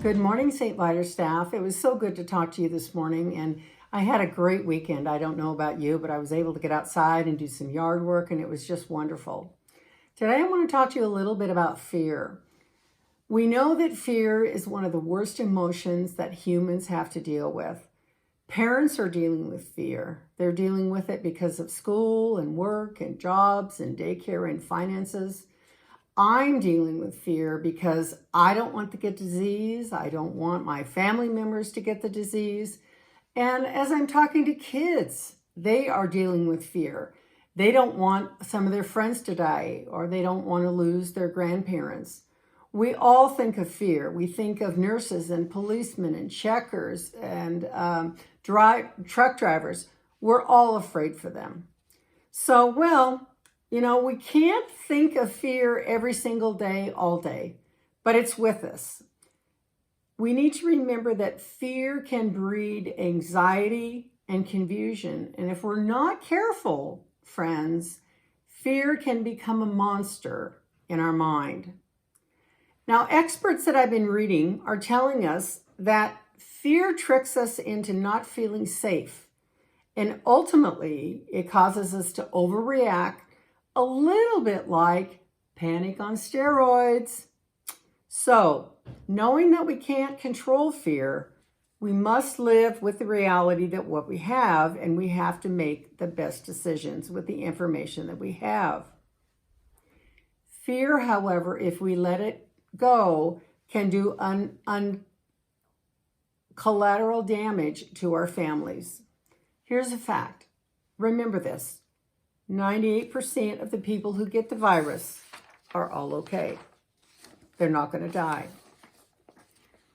Good morning, St. Vitus staff. It was so good to talk to you this morning, and I had a great weekend. I don't know about you, but I was able to get outside and do some yard work, and it was just wonderful. Today, I want to talk to you a little bit about fear. We know that fear is one of the worst emotions that humans have to deal with. Parents are dealing with fear. They're dealing with it because of school and work and jobs and daycare and finances. I'm dealing with fear because I don't want to get disease. I don't want my family members to get the disease. And as I'm talking to kids, they are dealing with fear. They don't want some of their friends to die, or they don't want to lose their grandparents. We all think of fear. We think of nurses and policemen and checkers and truck drivers. We're all afraid for them. So, we can't think of fear every single day, all day, but it's with us. We need to remember that fear can breed anxiety and confusion. And if we're not careful, friends, fear can become a monster in our mind. Now, experts that I've been reading are telling us that fear tricks us into not feeling safe. And ultimately, it causes us to overreact, a little bit like panic on steroids. So, knowing that we can't control fear, we must live with the reality that what we have, and we have to make the best decisions with the information that we have. Fear, however, if we let it go, can do collateral damage to our families. Here's a fact. Remember this. 98% of the people who get the virus are all okay. They're not going to die.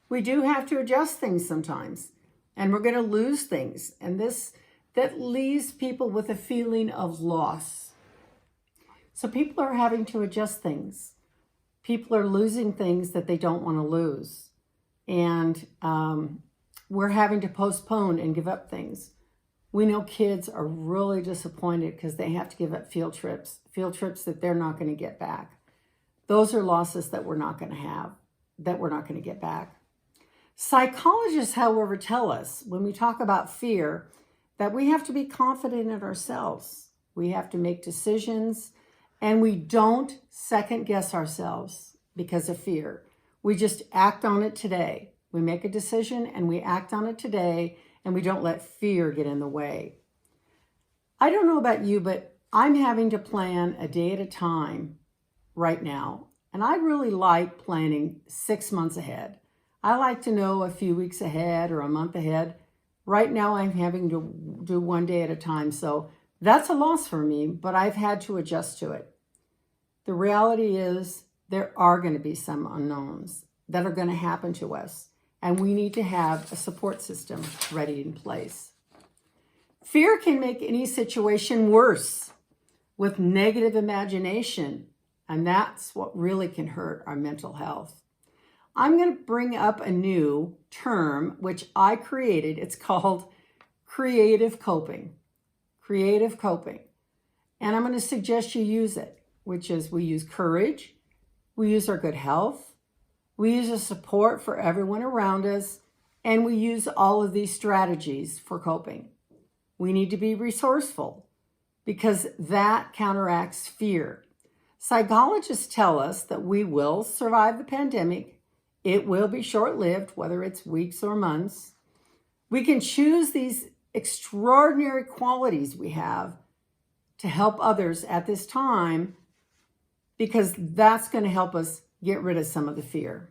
We do have to adjust things sometimes, and we're going to lose things. And that leaves people with a feeling of loss. So people are having to adjust things. People are losing things that they don't want to lose. And we're having to postpone and give up things. We know kids are really disappointed because they have to give up field trips that they're not going to get back. Those are losses that we're not going to have, that we're not going to get back. Psychologists, however, tell us when we talk about fear that we have to be confident in ourselves. We have to make decisions, and we don't second guess ourselves because of fear. We just act on it today. We make a decision and we act on it today, and we don't let fear get in the way. I don't know about you, but I'm having to plan a day at a time right now. And I really like planning 6 months ahead. I like to know a few weeks ahead or a month ahead. Right now, I'm having to do one day at a time. So that's a loss for me, but I've had to adjust to it. The reality is there are going to be some unknowns that are going to happen to us. And we need to have a support system ready in place. Fear can make any situation worse with negative imagination, and that's what really can hurt our mental health. I'm going to bring up a new term which I created. It's called creative coping. Creative coping. And I'm going to suggest you use it, which is we use courage, we use our good health, we use a support for everyone around us, and we use all of these strategies for coping. We need to be resourceful because that counteracts fear. Psychologists tell us that we will survive the pandemic. It will be short-lived, whether it's weeks or months. We can choose these extraordinary qualities we have to help others at this time because that's going to help us get rid of some of the fear.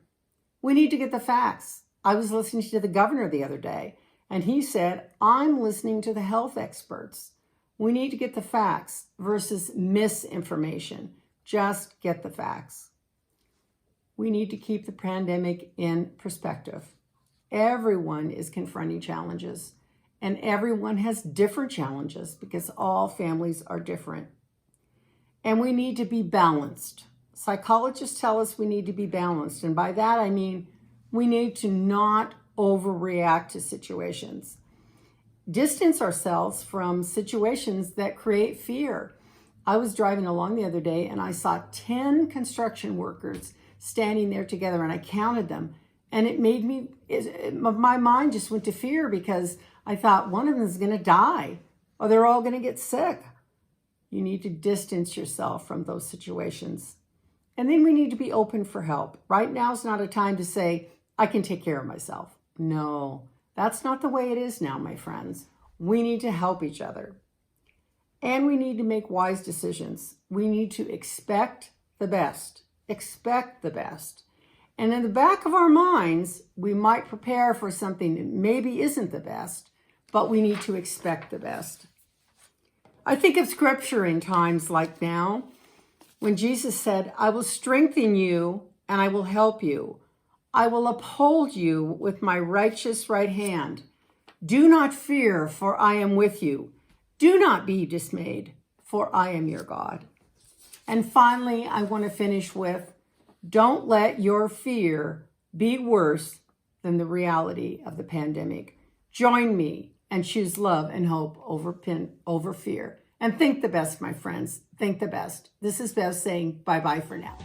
We need to get the facts. I was listening to the governor the other day, and he said, I'm listening to the health experts. We need to get the facts versus misinformation. Just get the facts. We need to keep the pandemic in perspective. Everyone is confronting challenges, and everyone has different challenges because all families are different. And we need to be balanced. Psychologists tell us we need to be balanced. And by that, I mean, we need to not overreact to situations. Distance ourselves from situations that create fear. I was driving along the other day and I saw 10 construction workers standing there together, and I counted them, And it made me, my mind just went to fear because I thought one of them is going to die or they're all going to get sick. You need to distance yourself from those situations. And then we need to be open for help. Right now is not a time to say, I can take care of myself. No, that's not the way it is now, my friends. We need to help each other. And we need to make wise decisions. We need to expect the best. Expect the best. And in the back of our minds, we might prepare for something that maybe isn't the best, but we need to expect the best. I think of scripture in times like now, when Jesus said, I will strengthen you and I will help you. I will uphold you with my righteous right hand. Do not fear, for I am with you. Do not be dismayed, for I am your God. And finally, I want to finish with, don't let your fear be worse than the reality of the pandemic. Join me and choose love and hope over fear. And think the best, my friends. Think the best. This is Bev saying bye-bye for now.